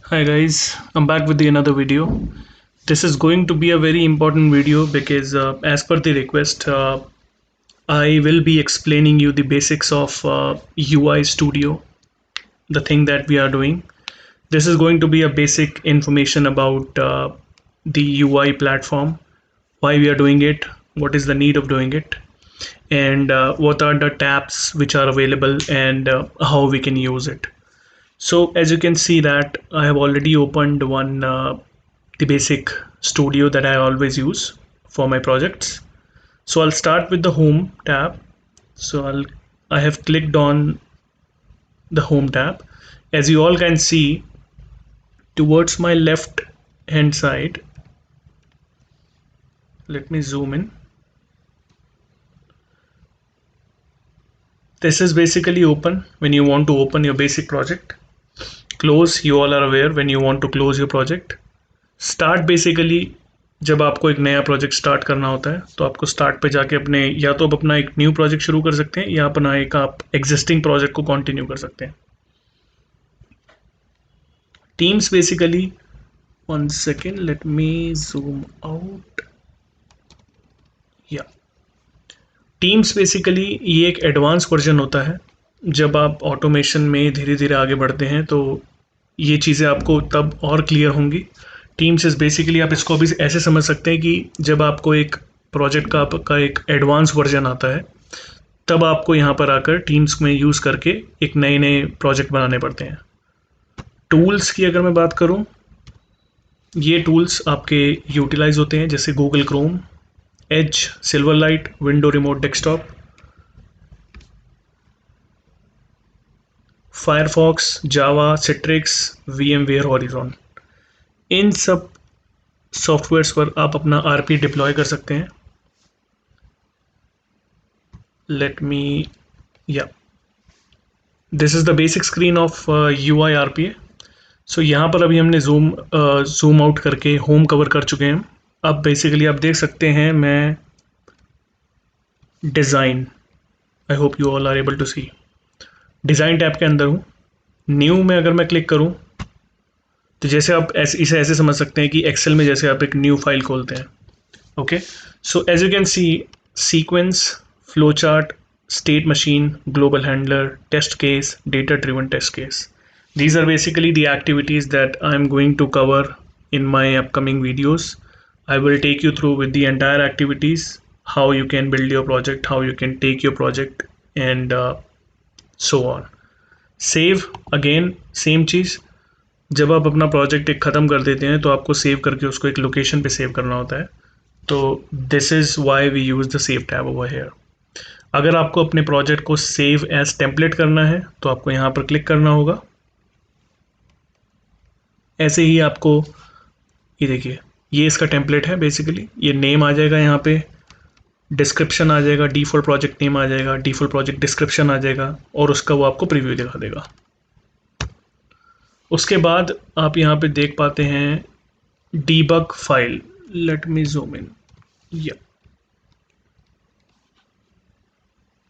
Hi guys, I'm back with the another video. This is going to be a very important video because as per the request, I will be explaining you the basics of UI Studio, the thing that we are doing. This is going to be a basic information about the UI platform, why we are doing it, what is the need of doing it, and what are the tabs which are available and how we can use it. So as you can see that I have already opened one the basic studio that I always use for my projects. So I'll start with the home tab. I have clicked on the home tab. As you all can see, towards my left hand side, let me zoom in. This is basically open when you want to open your basic project. Close, you all are aware when you want to close your project. Start basically जब आपको एक नया project start करना होता है तो आपको start पे जाके अपने या तो आप अपना एक न्यू प्रोजेक्ट शुरू कर सकते हैं या अपना एक आप एग्जिस्टिंग प्रोजेक्ट को कंटिन्यू कर सकते हैं. Teams basically, one second, let me zoom out. या टीम्स बेसिकली ये एक एडवांस वर्जन होता है. जब आप ऑटोमेशन में धीरे धीरे आगे बढ़ते हैं तो ये चीज़ें आपको तब और क्लियर होंगी. टीम्स इज़ बेसिकली, आप इसको अभी ऐसे समझ सकते हैं कि जब आपको एक प्रोजेक्ट का आपका एक एडवांस वर्जन आता है तब आपको यहाँ पर आकर टीम्स में यूज़ करके एक नए नए प्रोजेक्ट बनाने पड़ते हैं. टूल्स की अगर मैं बात करूँ, ये टूल्स आपके यूटिलाइज होते हैं जैसे Google Chrome, Edge, Silverlight, window remote desktop, Firefox, Java, Citrix, VMware Horizon. इन सब सॉफ्टवेयर्स पर आप अपना RPA डिप्लॉय कर सकते हैं. लेट मी, या this is the basic screen of UI RPA. सो यहाँ पर अभी हमने जूम आउट करके होम कवर कर चुके हैं. अब बेसिकली आप देख सकते हैं मैं design, I hope you all are able to see, design tab के अंदर हूँ. न्यू में अगर मैं क्लिक करूँ तो जैसे आप इसे ऐसे समझ सकते हैं कि एक्सेल में जैसे आप एक न्यू फाइल खोलते हैं. Okay, so as you can see, sequence, flow chart, state machine, global handler, test case, data driven test case. These are basically the activities that I'm going to cover in my upcoming videos. I will take you through with the entire activities, how you can build your project, how you can take your project, and so on. Save, again same चीज़. जब आप अपना project एक ख़त्म कर देते हैं तो आपको सेव करके उसको एक लोकेशन पे सेव करना होता है. तो this is why we use the save tab over here. अगर आपको अपने प्रोजेक्ट को सेव एज टेम्पलेट करना है तो आपको यहाँ पर क्लिक करना होगा. ऐसे ही आपको, ये देखिए, ये इसका टेम्पलेट है. बेसिकली ये नेम आ जाएगा, यहाँ पे डिस्क्रिप्शन आ जाएगा, डिफ़ॉल्ट प्रोजेक्ट नेम आ जाएगा, डिफ़ॉल्ट प्रोजेक्ट डिस्क्रिप्शन आ जाएगा और उसका वो आपको प्रीव्यू दिखा देगा. उसके बाद आप यहाँ पे देख पाते हैं debug file. Let me zoom in, या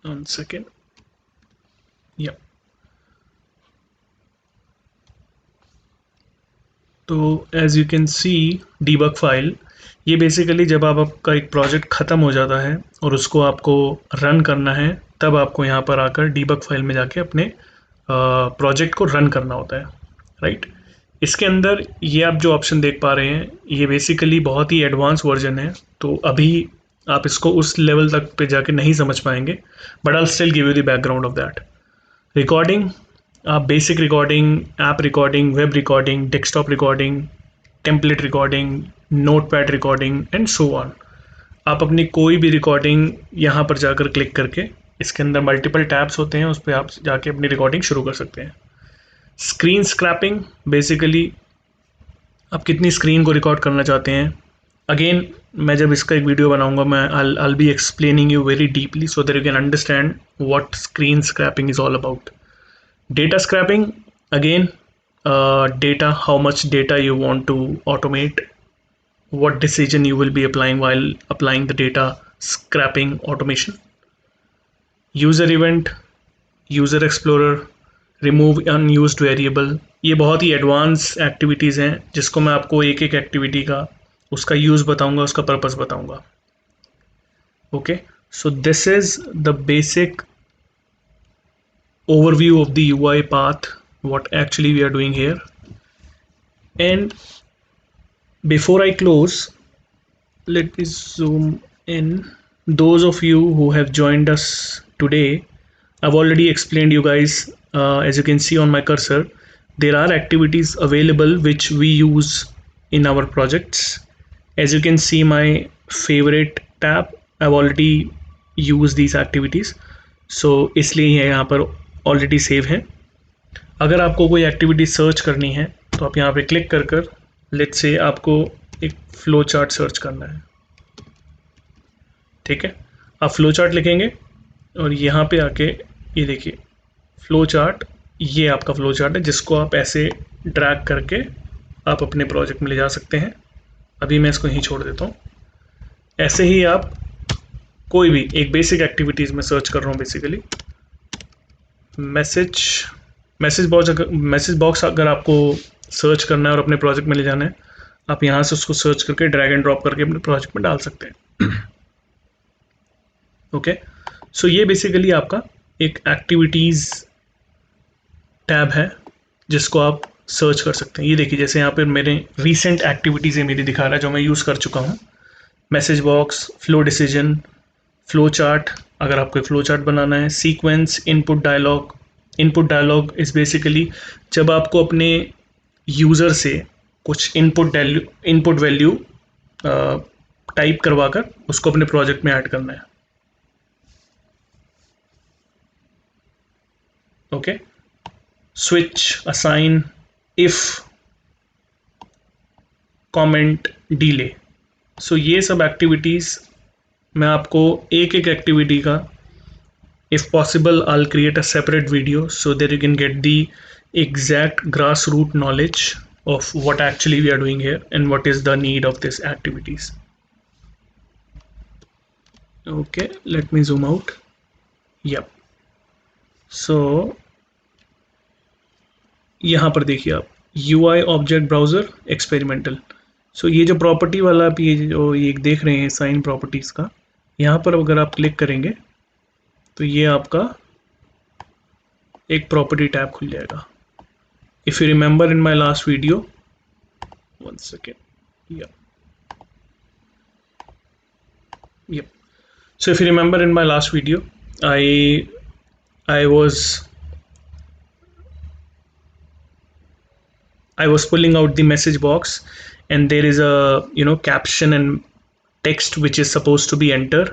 वन सेकेंड, या तो as you can C, debug file, ये बेसिकली जब आपका एक प्रोजेक्ट ख़त्म हो जाता है और उसको आपको रन करना है तब आपको यहाँ पर आकर डीबग फाइल में जाके अपने प्रोजेक्ट को रन करना होता है, राइट. इसके अंदर ये आप जो ऑप्शन देख पा रहे हैं ये बेसिकली बहुत ही एडवांस वर्जन है, तो अभी आप इसको उस लेवल तक पे जाके नहीं समझ पाएंगे, but I still give you the background of that. Recording, आप basic recording, app recording, web recording, desktop recording, template recording, notepad recording and so on. आप अपनी कोई भी रिकॉर्डिंग यहाँ पर जाकर क्लिक करके, इसके अंदर मल्टीपल टैब्स होते हैं, उस पर आप जाके अपनी रिकॉर्डिंग शुरू कर सकते हैं. स्क्रीन स्क्रैपिंग, बेसिकली आप कितनी स्क्रीन को रिकॉर्ड करना चाहते हैं. अगेन मैं जब इसका एक वीडियो बनाऊंगा मैं I'll be explaining you very deeply so that you can understand what screen scrapping is all about. Data scrapping, again, data, how much data you want to automate, what decision you will be applying while applying the data scrapping automation. User event, user explorer, remove unused variable, ये बहुत ही advance activities हैं जिसको मैं आपको एक एक activity का उसका यूज़ बताऊंगा, उसका पर्पस बताऊंगा. Okay, so this is the basic overview of the UI path, what actually we are doing here. And before I close, let me zoom in. Those of you who have joined us today, I've already explained you guys, as you can see on my cursor, there are activities available which we use in our projects. As you can see my favorite tab, I've already used these activities, so इसलिए ये यहाँ पर already save है. अगर आपको कोई activity search करनी है तो आप यहाँ पे क्लिक कर कर, लेट्स से आपको एक फ्लो चार्ट सर्च करना है, ठीक है. आप फ्लो चार्ट लिखेंगे और यहाँ पे आके ये देखिए फ्लो चार्ट, ये आपका फ्लो चार्ट है जिसको आप ऐसे ड्रैग करके आप अपने प्रोजेक्ट में ले जा सकते हैं. अभी मैं इसको यहीं छोड़ देता हूँ. ऐसे ही आप कोई भी एक बेसिक एक्टिविटीज़ में सर्च कर रहा हूँ, बेसिकली मैसेज बॉक्स अगर आपको सर्च करना है और अपने प्रोजेक्ट में ले जाना है, आप यहाँ से उसको सर्च करके ड्रैग एंड ड्रॉप करके अपने प्रोजेक्ट में डाल सकते हैं. ओके, सो ये बेसिकली आपका एक एक्टिविटीज़ टैब है जिसको आप सर्च कर सकते हैं. ये देखिए जैसे यहाँ पे मेरे रीसेंट एक्टिविटीज़ मेरी दिखा रहा है जो मैं यूज़ कर चुका हूँ. Message box, flow decision, flow chart अगर आपको फ्लो चार्ट बनाना है, sequence, input dialogue. Input dialogue is basically जब आपको अपने यूज़र से कुछ इनपुट वैल्यू टाइप करवा कर उसको अपने प्रोजेक्ट में ऐड करना है. Okay, switch, assign, if, comment, delay. So ये सब एक्टिविटीज़ मैं आपको एक एक एक्टिविटी का, if possible I'll create a separate video so that you can get the exact grassroots knowledge of what actually we are doing here and what is the need of these activities. Okay, let me zoom out. Yep, so यहाँ पर देखिए आप UI object browser experimental. सो ये जो property वाला आप ये जो ये देख रहे हैं साइन प्रॉपर्टीज़ का, यहाँ पर अगर आप क्लिक करेंगे तो ये आपका एक प्रॉपर्टी टैब खुल जाएगा. If you remember in my last video, one second, yep. So if you remember in my last video, I was pulling out the message box, and there is a caption and text which is supposed to be entered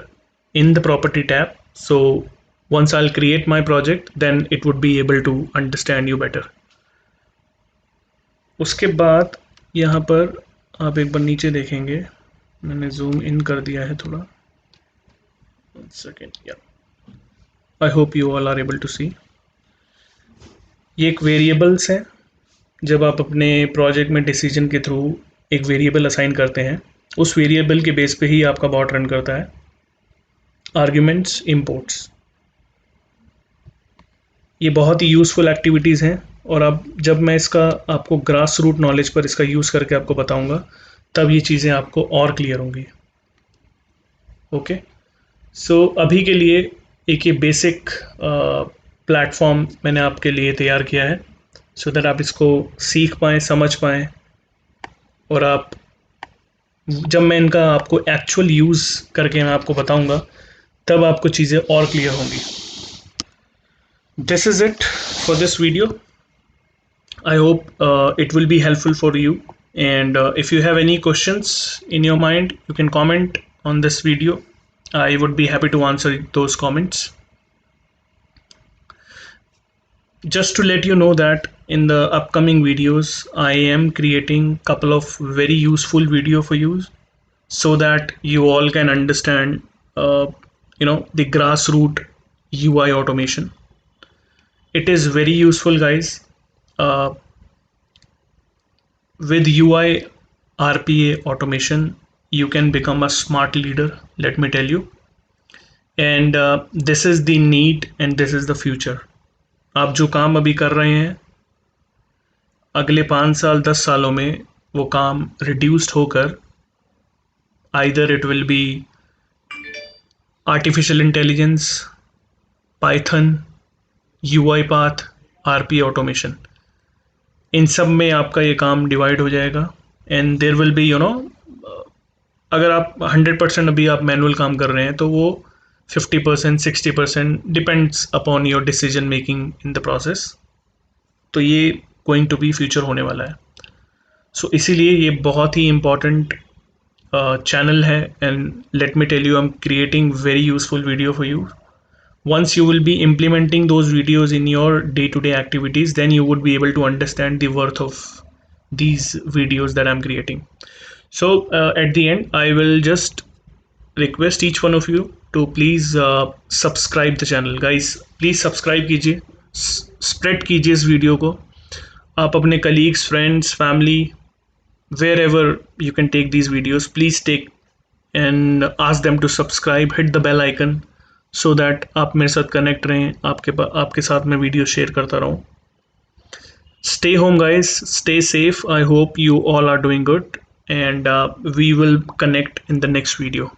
in the property tab. So once I'll create my project, then it would be able to understand you better. उसके बाद यहाँ पर आप एक बार नीचे देखेंगे, मैंने zoom in कर दिया है थोड़ा. One second, yeah. I hope you all are able to see. ये एक वेरिएबल्स है. जब आप अपने प्रोजेक्ट में डिसीजन के थ्रू एक वेरिएबल असाइन करते हैं, उस वेरिएबल के बेस पे ही आपका बॉट रन करता है. आर्ग्यूमेंट्स, इंपोर्ट्स, ये बहुत ही यूज़फुल एक्टिविटीज़ हैं. और अब जब मैं इसका आपको ग्रास रूट नॉलेज पर इसका यूज़ करके आपको बताऊंगा, तब ये चीज़ें आपको और क्लियर होंगी. ओके, सो अभी के लिए एक ये बेसिक प्लेटफॉर्म मैंने आपके लिए तैयार किया है, सो दैट आप इसको सीख पाएँ, समझ पाएँ, और आप जब मैं इनका आपको एक्चुअल यूज़ करके मैं आपको बताऊंगा, तब आपको चीज़ें और क्लियर होंगी. This is it for this video. I hope it will be helpful for you, and if you have any questions in your mind, you can comment on this video. I would be happy to answer those comments. Just to let you know that in the upcoming videos I am creating couple of very useful video for you, so that you all can understand the grassroots UI automation. It is very useful, guys. With UI RPA automation, you can become a smart leader, let me tell you. And this is the need, and this is the future. आप जो काम अभी कर रहे हैं अगले 5 साल 10 सालों में वो काम रिड्यूस्ड होकर either it will be artificial intelligence, Python, UiPath, RP automation, इन सब में आपका ये काम डिवाइड हो जाएगा। एंड देर विल बी अगर आप 100% अभी आप मैनुअल काम कर रहे हैं तो वो 50% 60% depends upon your decision making in the process. तो ये गोइंग टू बी फ्यूचर होने वाला है। सो इसीलिए ये बहुत ही इम्पॉर्टेंट चैनल है। And let me tell you, I am creating very useful video for you. Once you will be implementing those videos in your day-to-day activities, then you would be able to understand the worth of these videos that I'm creating. So at the end I will just request each one of you to please subscribe the channel. Guys, please subscribe कीजिए, spread कीजिए इस video को। आप अपने colleagues, friends, family, wherever you can take these videos, please take and ask them to subscribe, hit the bell icon, so that आप मेरे साथ connect रहें, आपके साथ मैं वीडियो शेयर करता रहूँ। Stay home guys, stay safe. I hope you all are doing good, and we will connect in the next video.